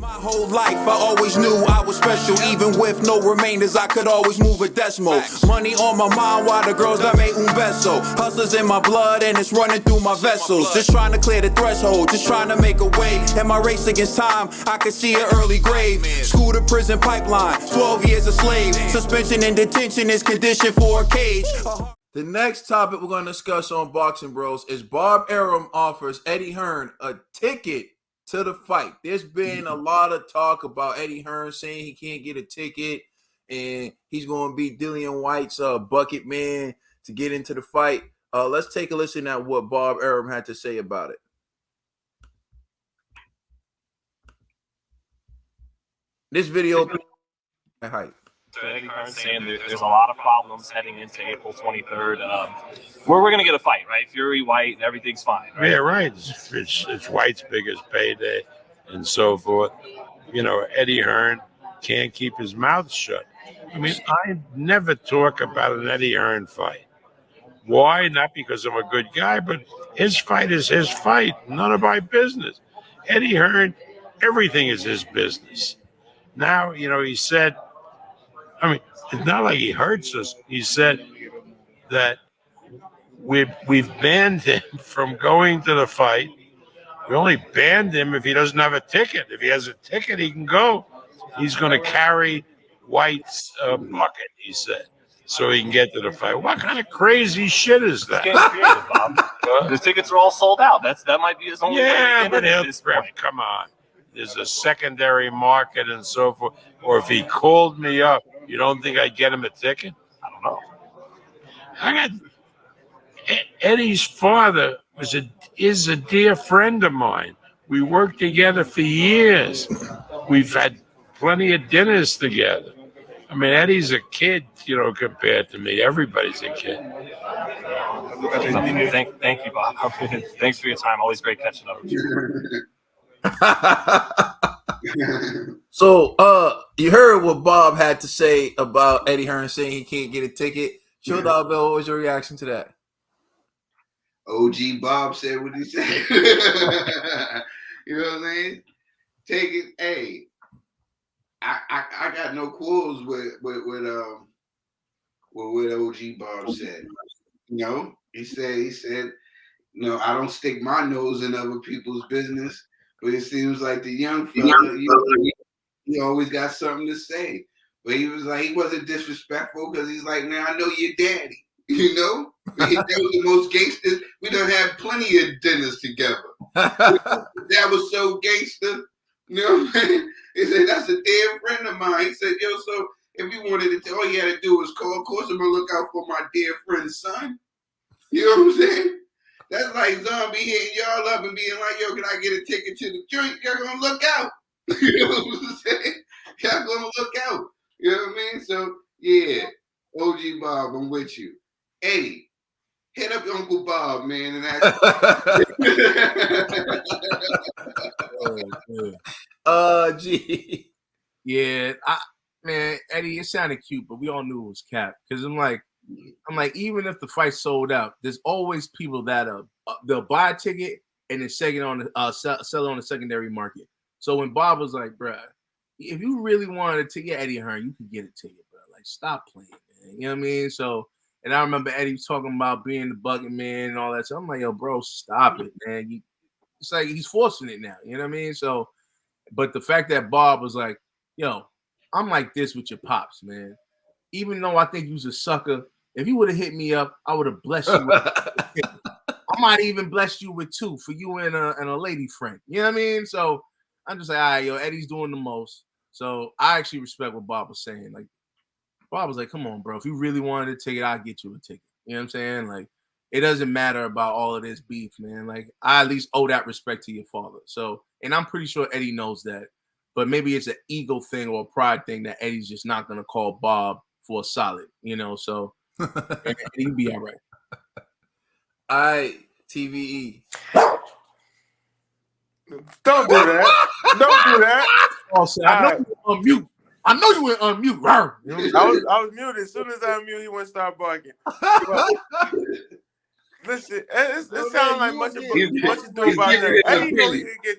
My whole life, I always knew I was special. Even with no remainders, I could always move a decimal. Money on my mind while the girls that made un beso. Hustlers in my blood and it's running through my vessels. Just trying to clear the threshold, just trying to make a way. In my race against time, I could see an early grave. School to prison pipeline, 12 years a slave. Suspension and detention is conditioned for a cage. The next topic we're going to discuss on Boxing Bros is Bob Arum offers Eddie Hearn a ticket to the fight. There's been a lot of talk about Eddie Hearn saying he can't get a ticket and he's going to be Dillian White's bucket man to get into the fight. Let's take a listen at what Bob Arum had to say about it. This video hype. So Eddie Hearn saying there's a lot of problems heading into April 23rd. Where we're going to get a fight, right? Fury, White, everything's fine. Right? Yeah, right. It's White's biggest payday and so forth. You know, Eddie Hearn can't keep his mouth shut. I mean, I never talk about an Eddie Hearn fight. Why? Not because I'm a good guy, but his fight is his fight. None of my business. Eddie Hearn, everything is his business. Now, you know, he said, I mean, it's not like he hurts us. He said that we've banned him from going to the fight. We only banned him if he doesn't have a ticket. If he has a ticket, he can go. He's going to carry White's bucket, he said, so he can get to the fight. What kind of crazy shit is that? Bob. The tickets are all sold out. That might be his only way to get in at this point. Come on. There's a secondary market and so forth. Or if he called me up, you don't think I'd get him a ticket? I don't know. Eddie's father is a dear friend of mine. We worked together for years. We've had plenty of dinners together. I mean, Eddie's a kid, you know, compared to me. Everybody's a kid. Thank you, Bob. Thanks for your time. Always great catching up with you. So, you heard what Bob had to say about Eddie Hearn saying he can't get a ticket. Show Dog Bell, what was your reaction to that? OG Bob said what he said. You know what I'm saying? Take it. Hey, I got no quarrels with what OG Bob said. You know, he said, no, I don't stick my nose in other people's business, but it seems like the young fella, he always got something to say. But he was like, he wasn't disrespectful because he's like, man, I know your daddy. You know, that was the most gangster. We done had plenty of dinners together. That was so gangster. You know what I'm saying? He said, that's a dear friend of mine. He said, yo, so if you wanted to, all you had to do was call. Of course, I'm going to look out for my dear friend's son. You know what I'm saying? That's like Zombie hitting y'all up and being like, yo, can I get a ticket to the joint? Y'all going to look out. You know what I'm saying? Y'all going to look out. You know what I mean? So, yeah, OG Bob, I'm with you. Eddie, hit up your Uncle Bob, man, and ask. Gee. Yeah, man, Eddie, it sounded cute, but we all knew it was cap. Because I'm like, even if the fight sold out, there's always people that they'll buy a ticket and then sell it on the secondary market. So when Bob was like, bruh, if you really wanted to get Eddie Hearn, you could get a ticket, bro. Like, stop playing, man. You know what I mean? So, and I remember Eddie talking about being the bucket man and all that. So I'm like, yo, bro, stop it, man. It's like he's forcing it now. You know what I mean? So, but the fact that Bob was like, yo, I'm like this with your pops, man. Even though I think you was a sucker, if you would have hit me up, I would have blessed you. I might even bless you with 2 for you and a lady friend. You know what I mean? So I'm just like, all right, yo, Eddie's doing the most. So I actually respect what Bob was saying. Like, Bob was like, come on, bro. If you really wanted a ticket, I'll get you a ticket. You know what I'm saying? Like, it doesn't matter about all of this beef, man. Like, I at least owe that respect to your father. So, and I'm pretty sure Eddie knows that. But maybe it's an ego thing or a pride thing that Eddie's just not going to call Bob for a solid, you know? So, Eddie be all right. All right, TVE. Don't do that. Don't do that. I know you were on mute. I know you went on mute. I was muted. As soon as I unmute, he went to start barking. Listen, it sounds like much ado about that. Eddie know he could get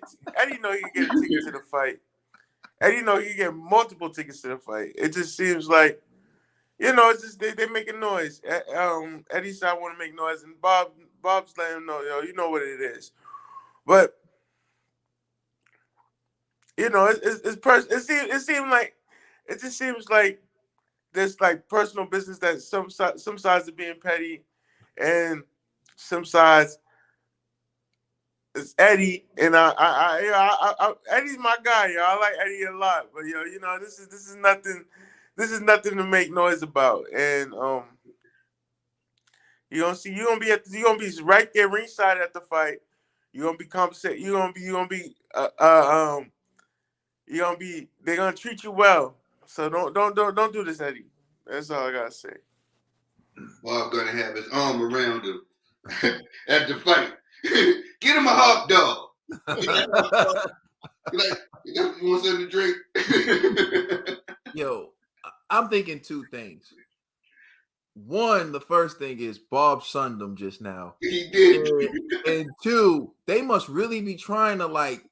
a ticket to the fight. Eddie know he get multiple tickets to the fight. It just seems like, it's just they making noise. Eddie said I want to make noise, and Bob's letting him know, you know what it is. But it seems like it just seems like there's like personal business that some sides are being petty, and some sides it's Eddie, and Eddie's my guy, yo. I like Eddie a lot, but this is nothing. This is nothing to make noise about, and you're gonna be right there ringside at the fight. You're gonna be compensated. They're gonna treat you well. So don't do this, Eddie. That's all I gotta say. Bob gonna have his arm around him at the fight. Get him a hot dog. Like, you want something to drink? Yo, I'm thinking two things. One, the first thing is Bob sunned them just now. He did. And two, they must really be trying to like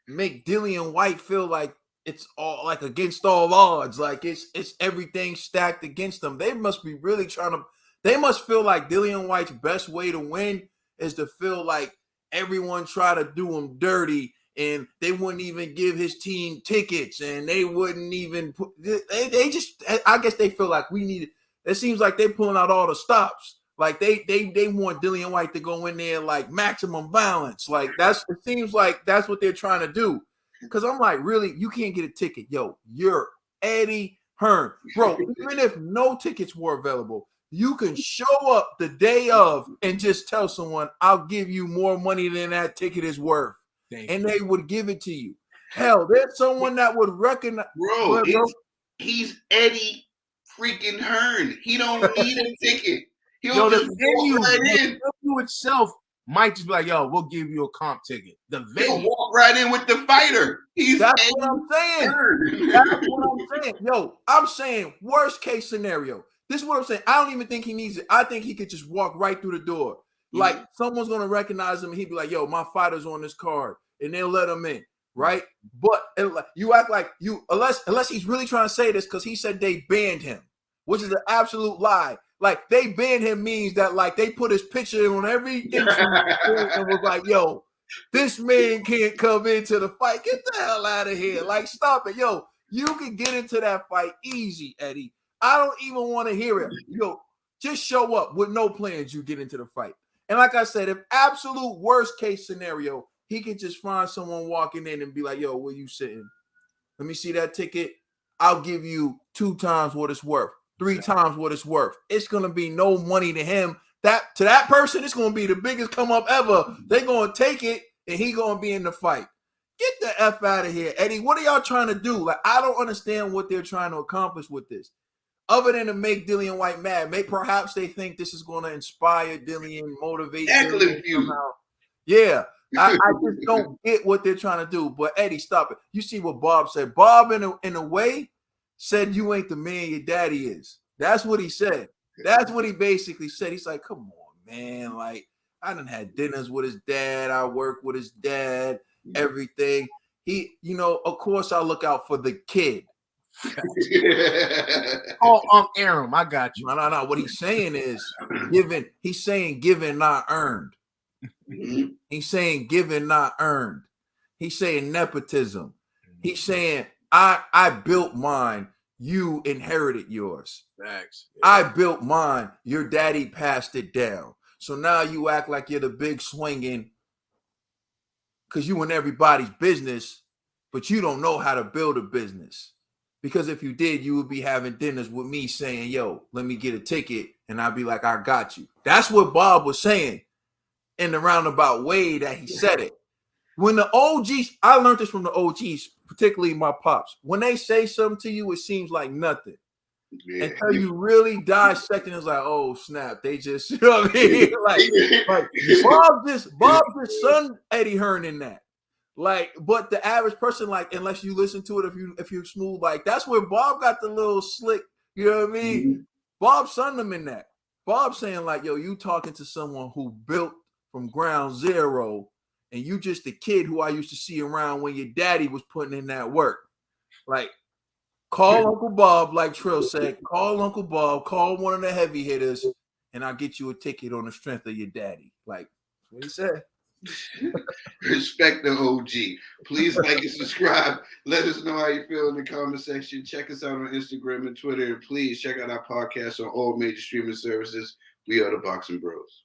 make Dillian White feel like it's all like against all odds, like it's everything stacked against them. They must be really trying to. They must feel like Dillian White's best way to win is to feel like everyone try to do him dirty, and they wouldn't even give his team tickets, and they wouldn't even put. They just. I guess they feel like we need. It seems like they're pulling out all the stops. Like they want Dillian White to go in there like maximum violence. Like it seems like that's what they're trying to do. Because I'm like, really, you can't get a ticket. Yo, you're Eddie Hearn. Bro, even if no tickets were available, you can show up the day of and just tell someone, I'll give you more money than that ticket is worth. And they would give it to you. Hell, there's someone that would recognize. Bro, he's Eddie freaking Hearn. He don't need a ticket. He'll just walk right in. The venue itself might just be like, yo, we'll give you a comp ticket. The venue. He'll walk right in with the fighter. That's what I'm saying. That's what I'm saying. Yo, I'm saying worst case scenario. This is what I'm saying. I don't even think he needs it. I think he could just walk right through the door. Like someone's gonna recognize him and he'd be like, yo, my fighter's on this card, and they'll let him in. Right? But you act like you unless he's really trying to say this because he said they banned him, which is an absolute lie. Like they banned him means that like they put his picture on every instrument and was like, yo, this man can't come into the fight. Get the hell out of here. Like, stop it. Yo, you can get into that fight easy, Eddie. I don't even want to hear it. Yo, just show up with no plans. You get into the fight. And like I said, if absolute worst case scenario, he could just find someone walking in and be like, yo, where you sitting? Let me see that ticket. I'll give you 2 times what it's worth. 3 times what it's worth. It's gonna be no money to him. That to that person, it's gonna be the biggest come up ever. They're gonna take it, and he gonna be in the fight. Get the F out of here, Eddie. What are y'all trying to do? Like, I don't understand what they're trying to accomplish with this, other than to make Dillian White mad. Maybe perhaps they think this is gonna inspire Dillian, motivate Dillian somehow. Yeah. I just don't get what they're trying to do. But Eddie, stop it. You see what Bob said. Bob, in a way, said you ain't the man your daddy is. That's what he said. That's what he basically said. He's like, come on, man. Like, I done had dinners with his dad. I work with his dad, everything. He, of course I look out for the kid. Oh, Arum, I got you. No. What he's saying is given, not earned. He's saying given, not earned. He's saying nepotism. He's saying I built mine. You inherited yours. Thanks. Yeah. I built mine. Your daddy passed it down. So now you act like you're the big swinging because you in everybody's business, but you don't know how to build a business. Because if you did, you would be having dinners with me saying, yo, let me get a ticket. And I'd be like, I got you. That's what Bob was saying in the roundabout way that he said it. When the OGs, I learned this from the OGs, particularly my pops. When they say something to you, it seems like nothing. Yeah. Until you really dissect it, it's like, oh snap, they just, you know what I mean? like Bob just son Eddie Hearn in that. Like, but the average person, like, unless you listen to it, if you're smooth, like that's where Bob got the little slick, you know what I mean? Mm-hmm. Bob son them in that. Bob saying like, yo, you talking to someone who built from ground zero. And you just the kid who I used to see around when your daddy was putting in that work. Like, call Uncle Bob, like Trill said. Call Uncle Bob. Call one of the heavy hitters, and I'll get you a ticket on the strength of your daddy. Like, that's what he said. Respect the OG. Please like and subscribe. Let us know how you feel in the comment section. Check us out on Instagram and Twitter. And please check out our podcast on all major streaming services. We are the Boxing Bros.